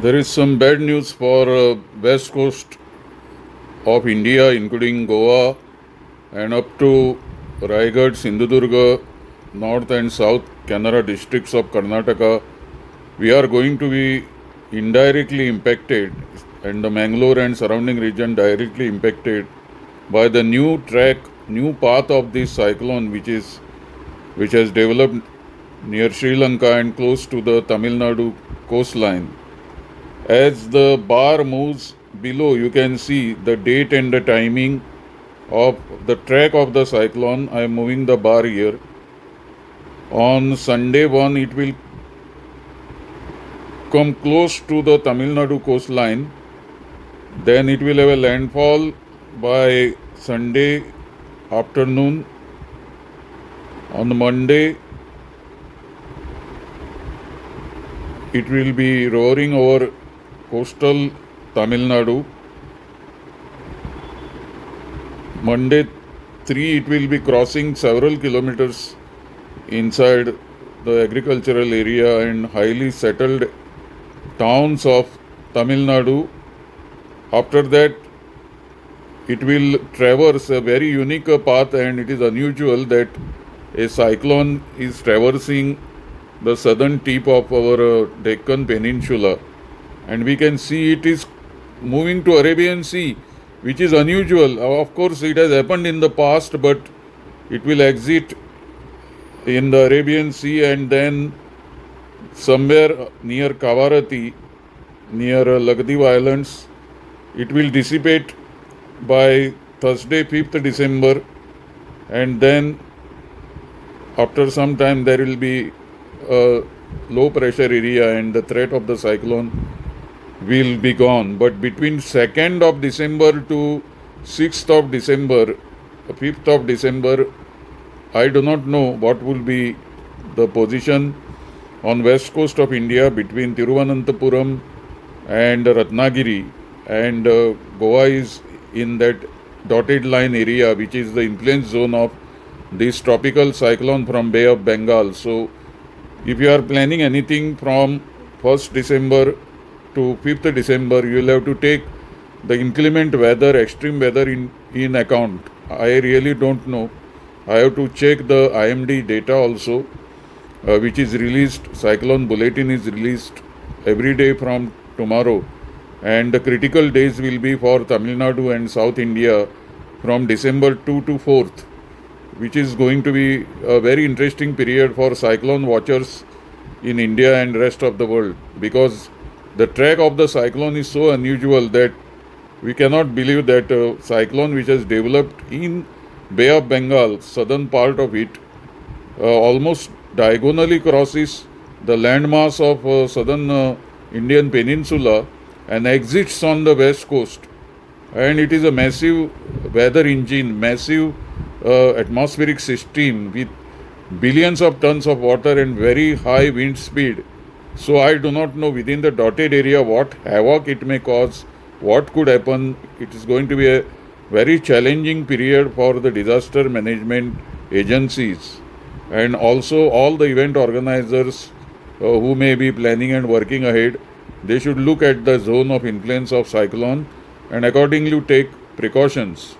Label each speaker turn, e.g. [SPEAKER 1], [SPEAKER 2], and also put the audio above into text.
[SPEAKER 1] There is some bad news for west coast of India, including Goa and up to Raigad, Sindhudurga, north and south Kannada districts of Karnataka. We are going to be indirectly impacted, and the Mangalore and surrounding region directly impacted by the new path of this cyclone, which has developed near Sri Lanka and close to the Tamil Nadu coastline. As the bar moves below, you can see the date and the timing of the track of the cyclone. I am moving the bar here. On Sunday 1, it will come close to the Tamil Nadu coastline. Then it will have a landfall by Sunday afternoon. On Monday, it will be roaring over coastal Tamil Nadu. Monday 3, it will be crossing several kilometers inside the agricultural area and highly settled towns of Tamil Nadu. After that, it will traverse a very unique path, and it is unusual that a cyclone is traversing the southern tip of our Deccan Peninsula, and we can see it is moving to Arabian Sea, which is unusual. Of course, it has happened in the past, but it will exit in the Arabian Sea and then somewhere near Kavarati, near Lakdiv Islands, it will dissipate by Thursday, 5th December, and then after some time there will be a low pressure area and the threat of the cyclone will be gone. But between 2nd of December to 6th of December, 5th of December, I do not know what will be the position on west coast of India between Tiruvananthapuram and Ratnagiri, and Goa is in that dotted line area, which is the influence zone of this tropical cyclone from Bay of Bengal. So if you are planning anything from 1st December to 5th December, you will have to take the inclement weather, extreme weather in account. I really don't know. I have to check the IMD data also, which is released. Cyclone bulletin is released every day from tomorrow, and the critical days will be for Tamil Nadu and South India from December 2 to 4th, which is going to be a very interesting period for cyclone watchers in India and rest of the world, because the track of the cyclone is so unusual that we cannot believe that a cyclone which has developed in Bay of Bengal, southern part of it, almost diagonally crosses the landmass of southern Indian peninsula and exits on the west coast. And it is a massive weather engine, massive atmospheric system with billions of tons of water and very high wind speed. So I do not know within the dotted area what havoc it may cause, what could happen. It is going to be a very challenging period for the disaster management agencies and also all the event organizers who may be planning and working ahead. They should look at the zone of influence of cyclone and accordingly take precautions.